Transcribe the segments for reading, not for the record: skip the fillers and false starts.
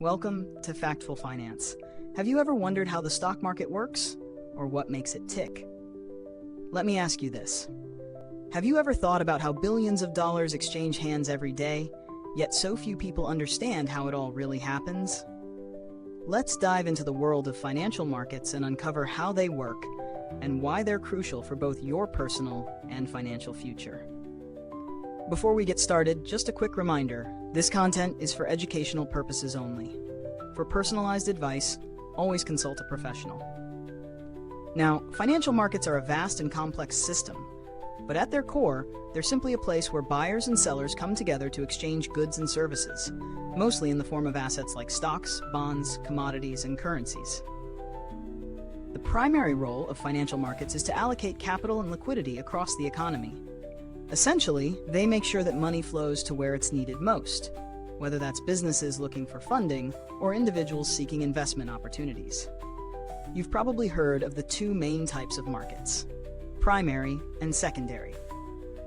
Welcome to Factful Finance. Have you ever wondered how the stock market works, or what makes it tick? Let me ask you this. Have you ever thought about how billions of dollars exchange hands every day, yet so few people understand how it all really happens? Let's dive into the world of financial markets and uncover how they work and why they're crucial for both your personal and financial future. Before we get started, just a quick reminder, this content is for educational purposes only. For personalized advice, always consult a professional. Now, financial markets are a vast and complex system, but at their core, they're simply a place where buyers and sellers come together to exchange goods and services, mostly in the form of assets like stocks, bonds, commodities, and currencies. The primary role of financial markets is to allocate capital and liquidity across the economy. Essentially, they make sure that money flows to where it's needed most, whether that's businesses looking for funding or individuals seeking investment opportunities. You've probably heard of the two main types of markets, primary and secondary.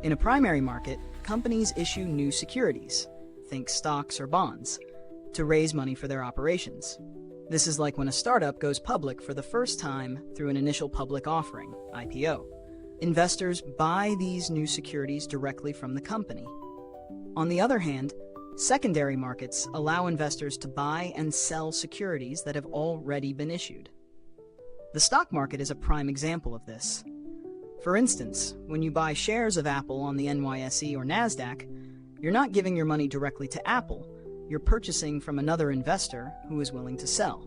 In a primary market, companies issue new securities, think stocks or bonds, to raise money for their operations. This is like when a startup goes public for the first time through an initial public offering, IPO. Investors buy these new securities directly from the company. On the other hand, secondary markets allow investors to buy and sell securities that have already been issued. The stock market is a prime example of this. For instance, when you buy shares of Apple on the NYSE or NASDAQ, you're not giving your money directly to Apple, you're purchasing from another investor who is willing to sell.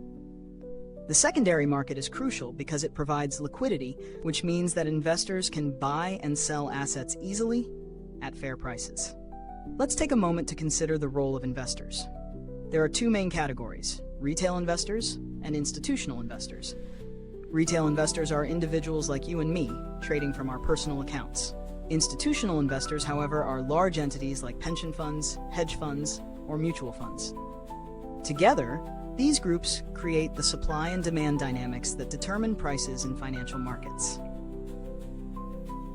The secondary market is crucial because it provides liquidity, which means that investors can buy and sell assets easily at fair prices. Let's take a moment to consider the role of investors. There are two main categories, retail investors and institutional investors. Retail investors are individuals like you and me, trading from our personal accounts. Institutional investors, however, are large entities like pension funds, hedge funds, or mutual funds. Together, these groups create the supply and demand dynamics that determine prices in financial markets.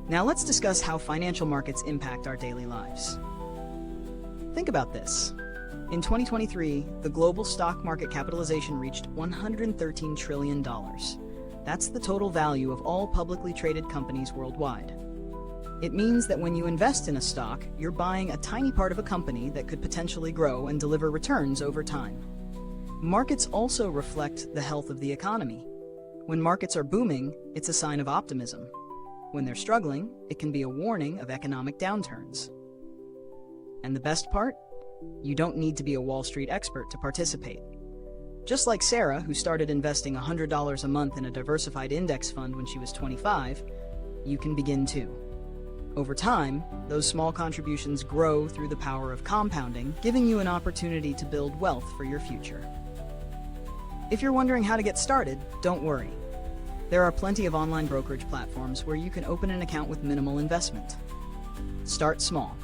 Now let's discuss how financial markets impact our daily lives. Think about this. In 2023, the global stock market capitalization reached $113 trillion. That's the total value of all publicly traded companies worldwide. It means that when you invest in a stock, you're buying a tiny part of a company that could potentially grow and deliver returns over time. Markets also reflect the health of the economy. When markets are booming, it's a sign of optimism. When they're struggling, it can be a warning of economic downturns. And the best part? You don't need to be a Wall Street expert to participate. Just like Sarah, who started investing $100 a month in a diversified index fund when she was 25, you can begin too. Over time, those small contributions grow through the power of compounding, giving you an opportunity to build wealth for your future. If you're wondering how to get started, don't worry. There are plenty of online brokerage platforms where you can open an account with minimal investment. Start small,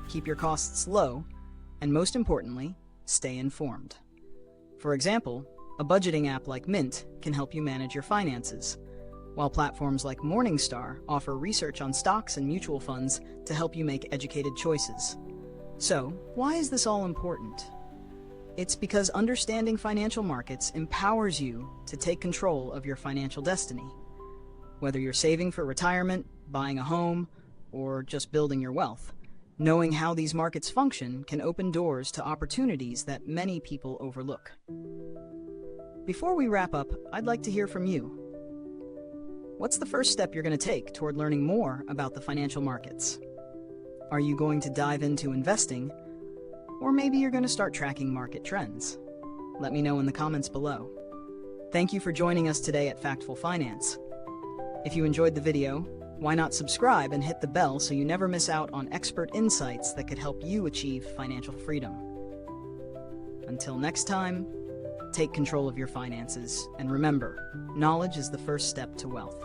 keep your costs low, and most importantly, stay informed. For example, a budgeting app like Mint can help you manage your finances, while platforms like Morningstar offer research on stocks and mutual funds to help you make educated choices. So, why is this all important? It's because understanding financial markets empowers you to take control of your financial destiny. Whether you're saving for retirement, buying a home, or just building your wealth, knowing how these markets function can open doors to opportunities that many people overlook. Before we wrap up, I'd like to hear from you. What's the first step you're going to take toward learning more about the financial markets? Are you going to dive into investing? Or maybe you're going to start tracking market trends? Let me know in the comments below. Thank you for joining us today at Factful Finance. If you enjoyed the video, why not subscribe and hit the bell so you never miss out on expert insights that could help you achieve financial freedom. Until next time, take control of your finances, and remember, knowledge is the first step to wealth.